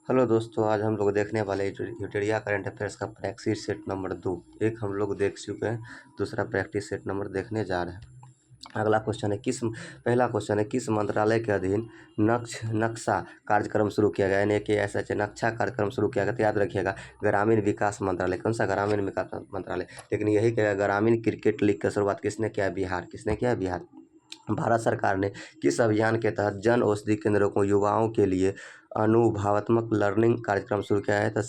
Hello दोस्तों, आज हम लोग देखने वाले यूटेरिया करंट अफेयर्स का प्रैक्टिस सेट नंबर 2। एक हम लोग देख चुके हैं, दूसरा प्रैक्टिस सेट नंबर देखने जा रहे हैं। अगला क्वेश्चन है पहला क्वेश्चन है, किस मंत्रालय के अधीन नक्शा कार्यक्रम शुरू किया गया, यानी कि ऐसा नक्शा कार्यक्रम शुरू किया गया। तो याद रखिएगा ग्रामीण विकास मंत्रालय। कौन सा? ग्रामीण विकास मंत्रालय। लेकिन यही कहेगा ग्रामीण क्रिकेट लीग की शुरुआत किसने किया है? बिहार। किसने किया है? बिहार। भारत सरकार ने किस अभियान के तहत जन औषधि केंद्रों को युवाओं के लिए अनुभवात्मक लर्निंग कार्यक्रम शुरू किया है? तो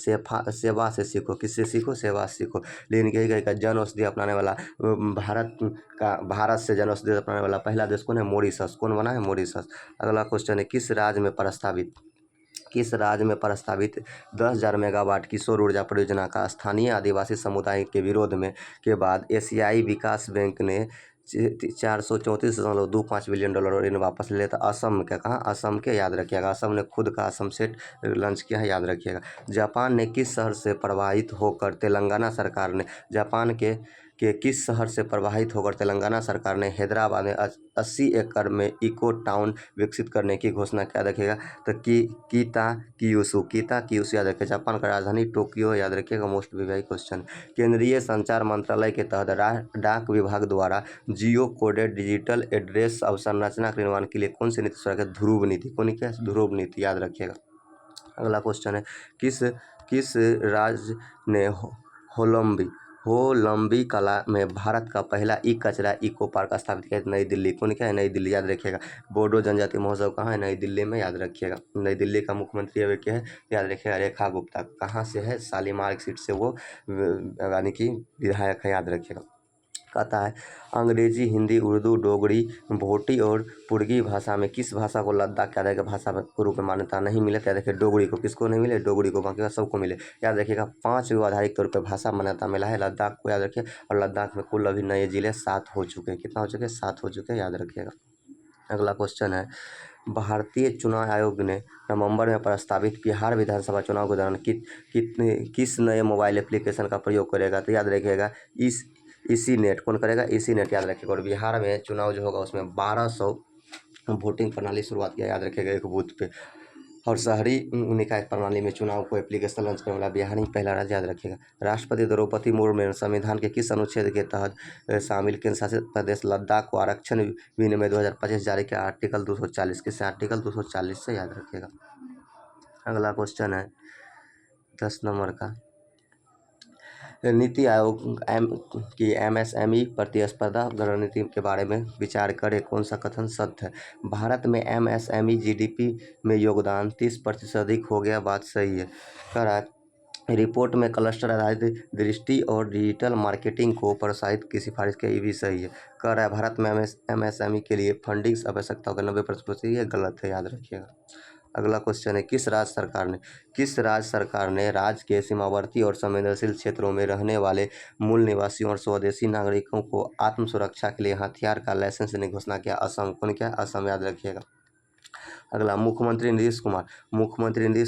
सेवा से सीखो। किससे सीखो? सेवा से सीखो। लेकिन यही कहेगा जन औषधि अपनाने वाला भारत से जन औषधि अपनाने वाला पहला देश कौन है? मॉरिशस। कौन बना है? मॉरिशस। अगला क्वेश्चन है, किस राज्य में प्रस्तावित 10,000 मेगावाट की सौर ऊर्जा परियोजना का स्थानीय आदिवासी समुदाय के विरोध में के बाद एशियाई विकास बैंक ने $434.25 बिलियन ऋण वापस ले लिया था? असम में। क्या कहा? असम के। याद रखिएगा असम ने खुद का असम सेट लॉन्च किया है, याद रखिएगा। जापान ने किस शहर से प्रभावित होकर तेलंगाना सरकार ने किस शहर से प्रभावित होकर तेलंगाना सरकार ने हैदराबाद में 80 एकड़ में इको टाउन विकसित करने की घोषणा किया? रखिएगा तो कीता कियूसू याद रखिए। जापान का राजधानी टोक्यो, याद रखिएगा। Most VI question. केंद्रीय संचार मंत्रालय के तहत डाक विभाग द्वारा जियो कोडेड डिजिटल एड्रेस अवसंरचना के निर्माण के लिए कौन सी नीति शुरू? ध्रुव नीति। कौन? क्या? ध्रुव नीति, याद रखिएगा। अगला क्वेश्चन है, किस राज्य ने होलंबी कला में भारत का पहला ई कचरा इको पार्क स्थापित किया? नई दिल्ली। कौन? क्या है? नई दिल्ली, याद रखिएगा। बोडो जनजाति महोत्सव कहाँ है? नई दिल्ली में, याद रखिएगा। नई दिल्ली का मुख्यमंत्री अभी क्या है? याद रखिएगा रेखा गुप्ता। कहाँ से है? शालीमार सीट से वो यानी कि विधायक है, याद रखिएगा। कहता है अंग्रेजी, हिंदी, उर्दू, डोगरी, भोटी और पुर्गी भाषा में किस भाषा को लद्दाख के आधार भाषा के रूप में मान्यता नहीं मिले? याद रखिए डोगरी को। किसको नहीं मिले? डोगरी को। बाकी सबको मिले। याद रखिएगा 5 आधारिक तौर पर भाषा मान्यता मिला है लद्दाख को, याद रखिए। और लद्दाख में कुल अभी नए जिले 7 हो चुके हैं। कितना हो चुके हैं? 7 हो चुके हैं, याद रखिएगा। अगला क्वेश्चन है, भारतीय चुनाव आयोग ने नवंबर में प्रस्तावित बिहार विधानसभा चुनाव के दौरान किस नए मोबाइल एप्लीकेशन का प्रयोग करेगा? तो याद रखिएगा इसी नेट। कौन करेगा? इसी नेट, याद रखिएगा। और बिहार में चुनाव जो होगा उसमें 1200 वोटिंग प्रणाली शुरुआत किया, याद रखिएगा, एक बूथ पे। और शहरी निकाय प्रणाली में चुनाव को एप्लीकेशन लॉन्च करने वाला बिहार ही पहला राज्य, याद रखिएगा। राष्ट्रपति द्रौपदी मुर्मू ने संविधान के किस अनुच्छेद के तहत शामिल केंद्र शासित प्रदेश लद्दाख को आरक्षण विनिमय 2025 जारी किया? आर्टिकल 240। किससे? आर्टिकल 240 से, याद रखिएगा। अगला क्वेश्चन है 10 नंबर का, नीति आयोग की एमएसएमई प्रतिस्पर्धा रणनीति के बारे में विचार करे। कौन सा कथन सत्य है? भारत में एमएसएमई जीडीपी में योगदान 30% अधिक हो गया, बात सही है। कह रहा है रिपोर्ट में क्लस्टर आधारित दृष्टि और डिजिटल मार्केटिंग को प्रोत्साहित की सिफारिश की, ये भी सही है। कह रहा है भारत में एमएसएमई के लिए फंडिंग आवश्यकता होगा 90%, ये गलत है, याद रखिएगा। अगला क्वेश्चन है, किस राज्य सरकार ने राज्य के सीमावर्ती और संवेदनशील क्षेत्रों में रहने वाले मूल निवासियों और स्वदेशी नागरिकों को आत्म सुरक्षा के लिए हथियार का लाइसेंस देने की घोषणा किया? असम। कौन? क्या? असम, याद रखिएगा। अगला, मुख्यमंत्री नीतीश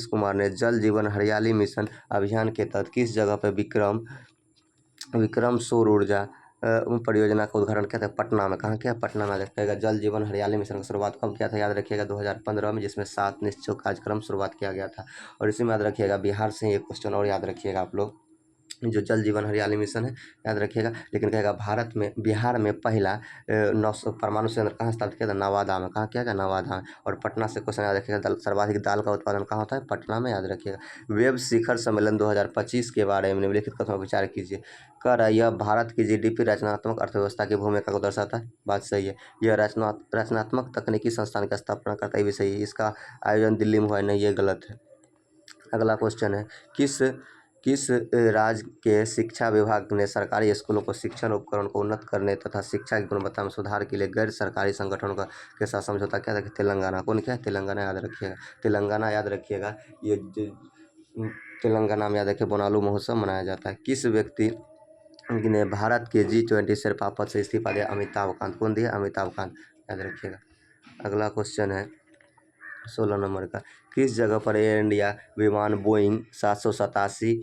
कुमार ने जल जीवन हरियाली मिशन अभियान के तहत किस जगह पर विक्रम सौर ऊर्जा परियोजना का उद्घाटन किया था? पटना में। कहाँ किया? पटना में। रखिएगा जल जीवन हरियाली मिशन की शुरुआत कब किया था? याद रखिएगा 2015 में, जिसमें 7 निश्चित कार्यक्रम शुरुआत किया गया था। और इसी में याद रखिएगा बिहार से एक क्वेश्चन और याद रखिएगा आप लोग, जो जल जीवन हरियाली मिशन है, याद रखिएगा। लेकिन कहेगा बिहार में पहला परमाणु संयंत्र कहाँ स्थापित किया था? नवादा में। कहाँ किया गया? नवादा में। और पटना से क्वेश्चन याद रखिएगा, सर्वाधिक दाल का उत्पादन कहाँ होता है? पटना में, याद रखिएगा। वेब शिखर सम्मेलन 2025 के बारे में निम्नलिखित कथनों पर विचार कीजिए। कह रहा है यह भारत की जीडीपी रचनात्मक अर्थव्यवस्था की भूमिका को दर्शाता है, बात सही है। यह रचनात्मक तकनीकी संस्थान की स्थापना करता है, ये भी सही है। इसका आयोजन दिल्ली में हुआ है, नहीं, ये गलत है। अगला क्वेश्चन है, किस राज्य के शिक्षा विभाग ने सरकारी स्कूलों को शिक्षण उपकरण को उन्नत करने तथा शिक्षा की गुणवत्ता में सुधार के लिए गैर सरकारी संगठनों के साथ समझौता किया था? तेलंगाना। कौन? क्या है? तेलंगाना, याद रखिएगा। तेलंगाना, याद रखिएगा। ये तेलंगाना में, याद रखिए, बोनालू महोत्सव मनाया जाता है। किस व्यक्ति ने भारत के G20 शेरपा पद से इस्तीफा दिया? अमिताभ कांत। कौन दिया? अमिताभ कांत, याद रखिएगा। अगला क्वेश्चन है 16 नंबर का, किस जगह पर एयर इंडिया विमान बोइंग 787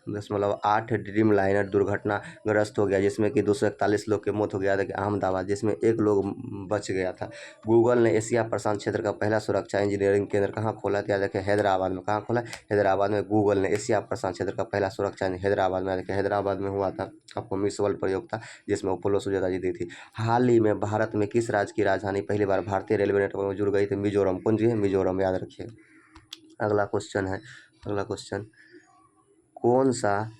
8 ड्रीम लाइनर दुर्घटनाग्रस्त हो गया, जिसमें कि 241 लोग की मौत हो गया था कि अहमदाबाद, जिसमें एक लोग बच गया था। गूगल ने एशिया प्रशांत क्षेत्र का पहला सुरक्षा इंजीनियरिंग केंद्र कहाँ खोला? याद रखें हैदराबाद में। कहाँ खोला? हैदराबाद में। गूगल ने एशिया प्रशांत क्षेत्र का पहला सुरक्षा हैदराबाद में, देखिए हैदराबाद में हुआ था। आपको मिस वर्ल्ड प्रतियोगिता जिसमें अपोलो सुजाता जी दी थी। हाल ही में भारत में किस राज्य की राजधानी पहली बार भारतीय रेलवे नेटवर्क में जुड़ गई थी? मिजोरम। कौन जी है? मिजोरम, याद रखिए। अगला क्वेश्चन है, अगला क्वेश्चन, कौन सा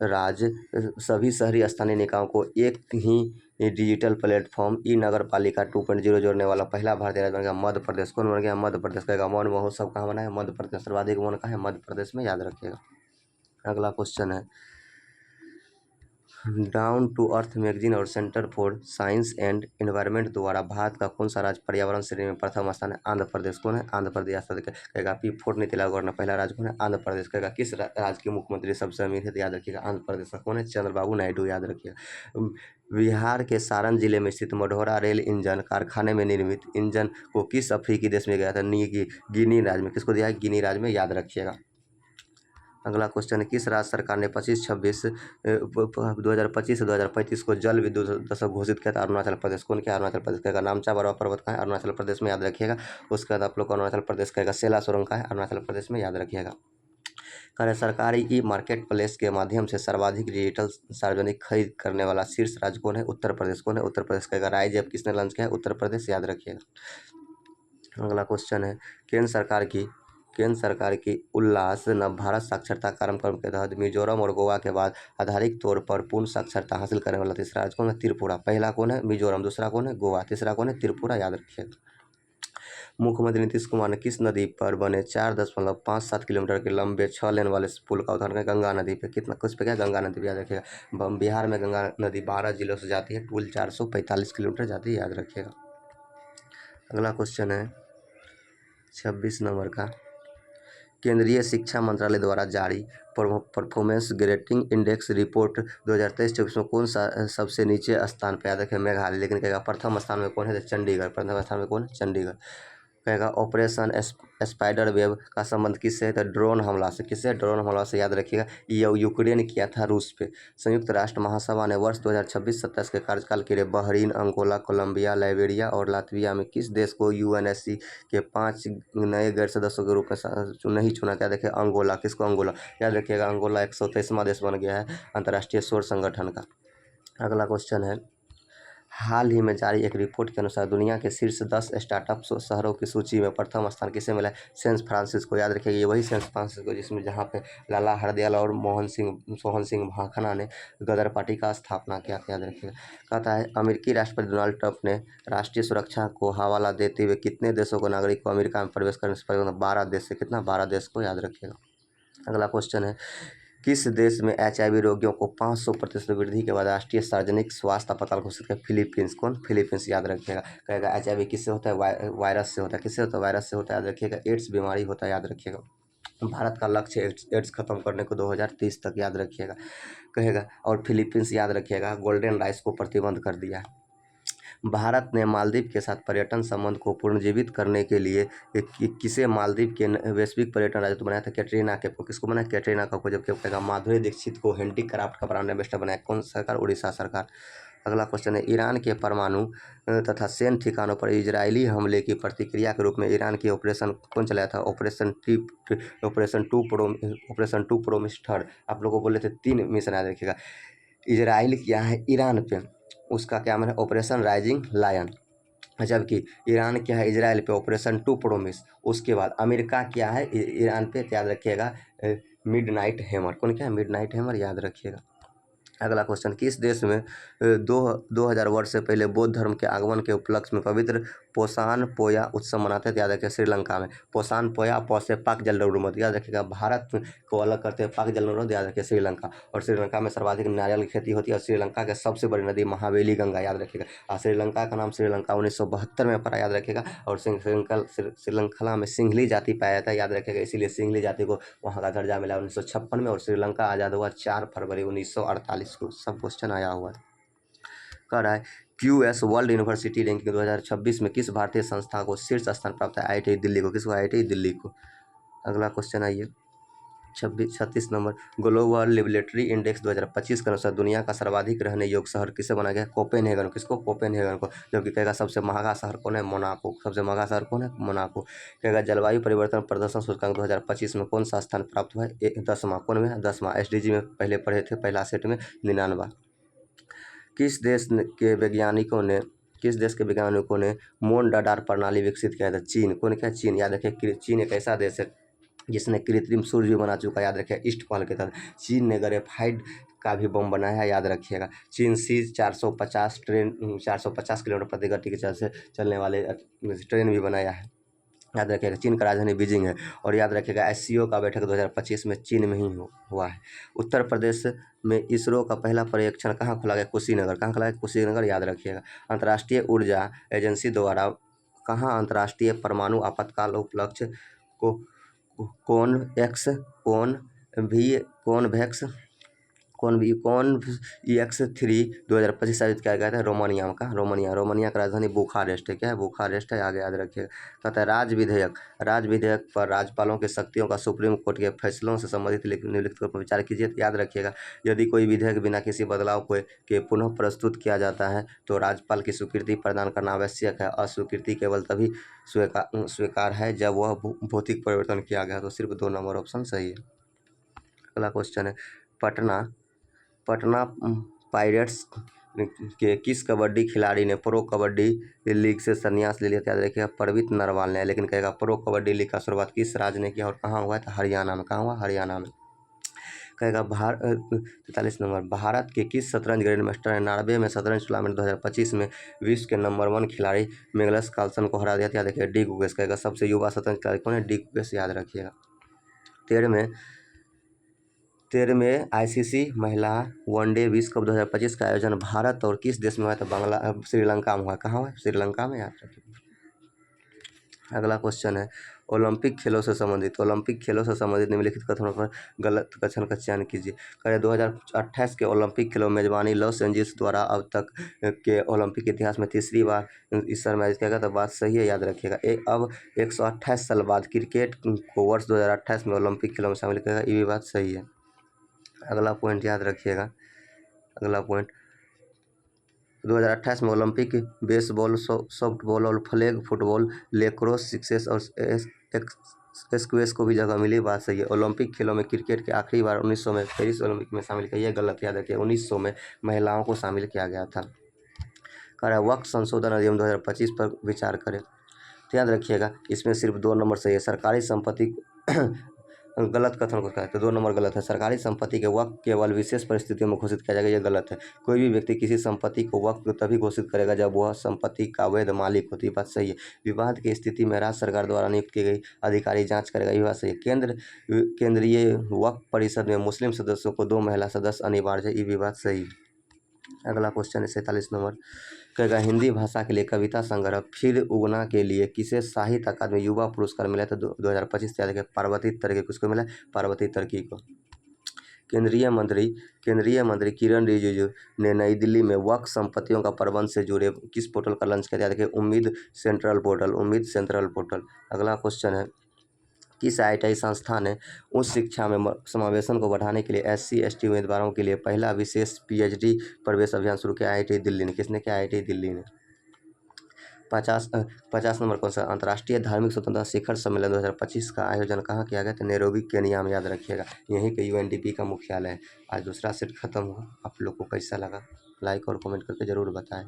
राज्य सभी शहरी स्थानीय निकायों को एक ही डिजिटल प्लेटफॉर्म ई नगर पालिका 2.0 जोड़ने वाला पहला भारतीय राज्य बन गया? मध्य प्रदेश। कौन बन गया? मध्य प्रदेश। कहेगा वन महोत्सव कहाँ बना है? मध्य प्रदेश। सर्वाधिक वन कहाँ है? मध्य प्रदेश में, याद रखिएगा। अगला क्वेश्चन है, डाउन टू अर्थ मैगजीन और centre for science and environment द्वारा भारत का कौन सा राज्य पर्यावरण श्रेणी में प्रथम स्थान है? आंध्र प्रदेश। कौन है? आंध्र प्रदेश। कहेगा P4 नीति लागू करना पहला राज्य कौन है? आंध्र प्रदेश। कहेगा किस राज्य के मुख्यमंत्री सबसे अमीर है? तो याद रखिएगा आंध्र प्रदेश का कौन है? चंद्रबाबू नायडू, याद रखिएगा। बिहार के सारण जिले में स्थित मढ़ौरा रेल इंजन कारखाने में निर्मित इंजन को किस अफ्रीकी देश में गया था? गिनी राज्य में। किसको दिया है? गिनी राज्य में, याद रखिएगा। अगला क्वेश्चन है, किस राज्य सरकार ने 2025 से 2035 को जल विद्युत दशक घोषित किया था? अरुणाचल प्रदेश। कौन क्या? अरुणाचल प्रदेश। कहेगा नामचा बर्फ पर्वत का है? अरुणाचल प्रदेश में, याद रखिएगा। उसके बाद आप लोग को अरुणाचल प्रदेश कहेगा सेला सुरंग का है? अरुणाचल प्रदेश में, याद रखिएगा। करें सरकारी ई मार्केट प्लेस के माध्यम से सर्वाधिक डिजिटल सार्वजनिक खरीद करने वाला शीर्ष राज्य कौन है? उत्तर प्रदेश। कौन है? उत्तर प्रदेश। कहेगा राज्य अब किसने लॉन्च किया है? उत्तर प्रदेश, याद रखिएगा। अगला क्वेश्चन है, केंद्र सरकार की उल्लास नव भारत साक्षरता कार्यक्रम के तहत मिजोरम और गोवा के बाद आधारिक तौर पर पूर्ण साक्षरता हासिल करने वाला तीसरा राज्य कौन है? त्रिपुरा। पहला कौन है? मिजोरम। दूसरा कौन है? गोवा। तीसरा कौन है? त्रिपुरा, याद रखिएगा। मुख्यमंत्री नीतीश कुमार ने किस नदी पर बने 4.57 किलोमीटर के लंबे 6 लेन वाले पुल का उद्घाटन किया? गंगा नदी पे। कितना? किस पे? क्या? गंगा नदी पे, याद रखिएगा। बिहार में गंगा नदी 12 जिलों से जाती है, कुल 445 किलोमीटर जाती है, याद रखिएगा। अगला क्वेश्चन है 26 नंबर का, केंद्रीय शिक्षा मंत्रालय द्वारा जारी परफॉर्मेंस ग्रेडिंग इंडेक्स रिपोर्ट 2023-24 में कौन सा सबसे नीचे स्थान पर? याद रखें मेघालय। लेकिन कहेगा प्रथम स्थान में कौन है? तो चंडीगढ़। प्रथम स्थान में कौन? चंडीगढ़। कहेगा ऑपरेशन स्पाइडर वेब का संबंध किससे है? तो ड्रोन हमला से। किससे? ड्रोन हमला से, याद रखिएगा। ये यूक्रेन किया था रूस पे। संयुक्त राष्ट्र महासभा ने वर्ष 2026-27 के कार्यकाल के लिए बहरीन, अंगोला, कोलंबिया, लाइबेरिया और लातविया में किस देश को यूएनएससी के 5 नए गैर सदस्यों के रूप में नहीं चुना? क्या देखिए? अंगोला। किसको? अंगोला, याद रखिएगा। अंगोला 123वां देश बन गया है अंतर्राष्ट्रीय सौर संगठन का। अगला क्वेश्चन है, हाल ही में जारी एक रिपोर्ट के अनुसार दुनिया के शीर्ष 10 स्टार्टअप शहरों की सूची में प्रथम स्थान किसे मिला है? San Francisco. याद रखिएगा ये वही सैन फ्रांसिस्को जिसमें जहाँ पे लाला हरदयाल और सोहन सिंह भाखड़ा ने गदर पार्टी का स्थापना किया था, याद रखिएगा। कहता है अमेरिकी राष्ट्रपति डोनाल्ड ट्रंप ने राष्ट्रीय सुरक्षा को हवाला देते हुए कितने देशों को नागरिक को अमेरिका में प्रवेश करने से 12 देश से। कितना? 12 देश को, याद रखिएगा। अगला क्वेश्चन है, किस देश में HIV रोगियों को 500% वृद्धि के बाद राष्ट्रीय सार्वजनिक स्वास्थ्य अस्पताल घोषित किया? फिलीपींस। कौन? फिलीपींस, याद रखिएगा। कहेगा HIV किससे होता है? वायरस से होता है। किससे होता है? वायरस से होता है, याद रखिएगा। एड्स बीमारी होता है, याद रखिएगा। भारत का लक्ष्य एड्स खत्म करने को 2030 तक, याद रखिएगा। कहेगा और फिलीपींस, याद रखिएगा, गोल्डन राइस को प्रतिबंध कर दिया। भारत ने मालदीव के साथ पर्यटन संबंध को पुनर्जीवित करने के लिए किसे मालदीव के वैश्विक पर्यटन राजदूत बनाया था? कैटरीना कैफ को। किसको बनाया? कैटरीना कैफ को। जबकि कहेगा माधुरी दीक्षित को हैंडीक्राफ्ट का ब्रांड एम्बेसडर बनाया कौन सरकार? उड़ीसा सरकार। अगला क्वेश्चन है, ईरान के परमाणु तथा सैन्य ठिकानों पर इजरायली हमले की प्रतिक्रिया के रूप में ईरान की ऑपरेशन कौन चलाया था? Operation true promise third. आप लोगों को बोले थे 3 मिशन, याद रखिएगा। इजराइल किया है ईरान पे, उसका क्या नाम है? Operation rising lion. जबकि ईरान क्या है? इजराइल पे ऑपरेशन टू प्रोमिस। उसके बाद अमेरिका क्या है? ईरान पे, याद रखिएगा, मिडनाइट हैमर। कौन क्या है? मिडनाइट हैमर, याद रखिएगा। अगला क्वेश्चन, किस देश में 2000 वर्ष से पहले बौद्ध धर्म के आगमन के उपलक्ष्य में पवित्र पोषान पोया उत्सव मनाते थे? याद रखिए श्रीलंका में। पोषान पोया, पौ से पाक जलौढ़, याद रखिएगा। भारत को अलग करते हैं पाक जलौढ़, याद रखिए श्रीलंका। और श्रीलंका में सर्वाधिक नारियल की खेती होती है और श्रीलंका के सबसे बड़ी नदी महावेली गंगा, याद रखिएगा। और श्रीलंका का नाम श्रीलंका 1972 में पड़ा, याद रखिएगा। और श्रीलंका में सिंघली जाति पाया जाता है, याद रखिएगा। इसीलिए सिंघली जाति को वहाँ का दर्जा मिला 1956 में। और श्रीलंका आज़ाद हुआ 4 फरवरी 1948 को। सब क्वेश्चन आया हुआ है। कह रहा है QS वर्ल्ड यूनिवर्सिटी रैंकिंग 2026 में किस भारतीय संस्था को शीर्ष स्थान प्राप्त है? IIT दिल्ली को। किसको? IIT दिल्ली को। अगला क्वेश्चन आइए, 36 नंबर, ग्लोबल लिबरेटरी इंडेक्स 2025 के अनुसार दुनिया का सर्वाधिक रहने योग्य शहर किसे बना गया? कोपेनहेगन। किसको? कोपेनहेगन को। जबकि कहेगा सबसे महंगा शहर कौन है? मोनाको। सबसे महंगा शहर कौन है? मोनाको। कहेगा जलवायु परिवर्तन प्रदर्शन सूचकांक 2025 में कौन सा स्थान प्राप्त हुआ है? 10वां। कौन में है? 10वां। SDG में पहले पढ़े थे, पहला सेट में 99। किस देश के वैज्ञानिकों ने मून रडार प्रणाली विकसित किया था? चीन। कौन? क्या? चीन। याद रखिए, चीन एक ऐसा देश है जिसने कृत्रिम सूर्य भी बना चुका है। याद रखिए, ईस्ट पहल के तहत चीन ने ग्रेफाइट का भी बम बनाया है। याद रखिएगा। चीन C-450 ट्रेन 450 किलोमीटर प्रति घंटे की से चलने वाले ट्रेन भी बनाया है। याद रखिएगा। चीन का राजधानी बीजिंग है। और याद रखिएगा, SCO का बैठक 2025 में चीन में ही हुआ है। उत्तर प्रदेश में इसरो का पहला पर्यवेक्षण कहाँ खोला गया? कुशीनगर। कहाँ खोला गया? कुशीनगर। याद रखिएगा। अंतर्राष्ट्रीय ऊर्जा एजेंसी द्वारा कहाँ अंतर्राष्ट्रीय परमाणु आपातकाल उपलक्ष्य को कॉन्वेक्स-3 2025 आयोजित किया गया था? रोमानिया का। रोमानिया का राजधानी बुखारेस्ट है। क्या है? बुखारेस्ट है। आगे याद रखिएगा। कहता है राज्य विधेयक पर राज्यपालों की शक्तियों का सुप्रीम कोर्ट के फैसलों से संबंधित निम्नलिखित पर विचार कीजिए। तो याद रखिएगा, यदि कोई विधेयक बिना किसी बदलाव के पुनः प्रस्तुत किया जाता है तो राज्यपाल की स्वीकृति प्रदान करना आवश्यक है। अस्वीकृति केवल तभी स्वीकार है जब वह भौतिक परिवर्तन किया गया। तो सिर्फ 2 नंबर ऑप्शन सही है। अगला क्वेश्चन है, पटना पायरेट्स के किस कबड्डी खिलाड़ी ने प्रो कबड्डी लीग से संन्यास ले लिया? याद रखिएगा, प्रवीत नरवाल ने। लेकिन कहेगा प्रो कबड्डी लीग का शुरुआत किस राज्य ने किया और कहाँ हुआ है? तो हरियाणा में। कहाँ हुआ? हरियाणा में। कहेगा 43 नंबर, भारत के किस शतरंज ग्रैंड मास्टर ने 99 में शतरंज टूर्नामेंट 2025 में विश्व के नंबर 1 खिलाड़ी मैग्नस कार्लसन को हरा दिया? याद रखिएगा, डी गुगेस। कहेगा सबसे युवा शतरंज खिलाड़ी कौन है? डी गुगेस। याद रखिएगा। 13वें ICC महिला वनडे विश्व कप 2025 का आयोजन भारत और किस देश में हुआ? तो श्रीलंका में हुआ। कहाँ हुआ? श्रीलंका में। याद रखिए। अगला क्वेश्चन है, ओलंपिक खेलों से संबंधित निम्नलिखित कथनों पर गलत कथन का चयन कीजिए। करें 2028 के ओलंपिक खेलों में मेजबानी लॉस एंजिल्स द्वारा अब तक के ओलंपिक इतिहास में तीसरी बार इस शहर में आयोजित किया गया। तो बात सही है। याद रखिएगा। अब 128 साल बाद क्रिकेट को वर्ष 2028 में ओलंपिक खेलों में शामिल किया गया। ये भी बात सही है। अगला पॉइंट याद रखिएगा। अगला पॉइंट, 2028 में ओलंपिक बेसबॉल, सॉफ्टबॉल और फ्लैग फुटबॉल, लेक्रोस, सिक्सेस और स्क्वैश को भी जगह मिली। बात सही है। ओलंपिक खेलों में क्रिकेट के आखिरी बार 1900 में पेरिस ओलंपिक में शामिल किया। यह गलत। याद रखिए, 1900 में महिलाओं को शामिल किया गया था। कह रहा है वक्फ संशोधन अधिनियम 2025 पर विचार करें। तो याद रखिएगा, इसमें सिर्फ 2 नंबर सही है। सरकारी संपत्ति गलत कथन को कहते हैं, तो 2 नंबर गलत है। सरकारी संपत्ति के वक्फ केवल विशेष परिस्थितियों में घोषित किया जाएगा। यह गलत है। कोई भी व्यक्ति किसी संपत्ति को वक्फ तभी घोषित करेगा जब वह संपत्ति का वैध मालिक होती है। बात सही है। विवाद की स्थिति में राज्य सरकार द्वारा नियुक्त की गई अधिकारी जांच करेगा। यह बात सही है। केंद्रीय वक्फ परिषद में मुस्लिम सदस्यों को 2 महिला सदस्य अनिवार्य है। ये भी बात सही है। अगला क्वेश्चन है 47 नंबर, कहेगा हिंदी भाषा के लिए कविता संग्रह फिर उगना के लिए किसे साहित्य अकादमी युवा पुरस्कार मिला था? 2025 याद रखिए, पार्वती तर्की। किसको मिला? पार्वती तर्की को। केंद्रीय मंत्री किरण रिजिजू ने नई दिल्ली में वक्फ संपत्तियों का प्रबंध से जुड़े किस पोर्टल का लॉन्च किया? याद रखिए, उम्मीद सेंट्रल पोर्टल। अगला क्वेश्चन है, किस IIT संस्था ने उच्च शिक्षा में समावेशन को बढ़ाने के लिए SC/ST उम्मीदवारों के लिए पहला विशेष PhD प्रवेश अभियान शुरू किया? IIT दिल्ली ने। किसने किया? IIT दिल्ली ने। 50 नंबर कौन सा, अंतर्राष्ट्रीय धार्मिक स्वतंत्रता शिखर सम्मेलन 2025 का आयोजन कहाँ किया गया? तो नैरोबी केन्या में। याद रखिएगा, यहीं के UNDP का मुख्यालय है। आज दूसरा सेट खत्म हुआ। आप लोग को कैसा लगा? लाइक और कमेंट करके ज़रूर बताएं।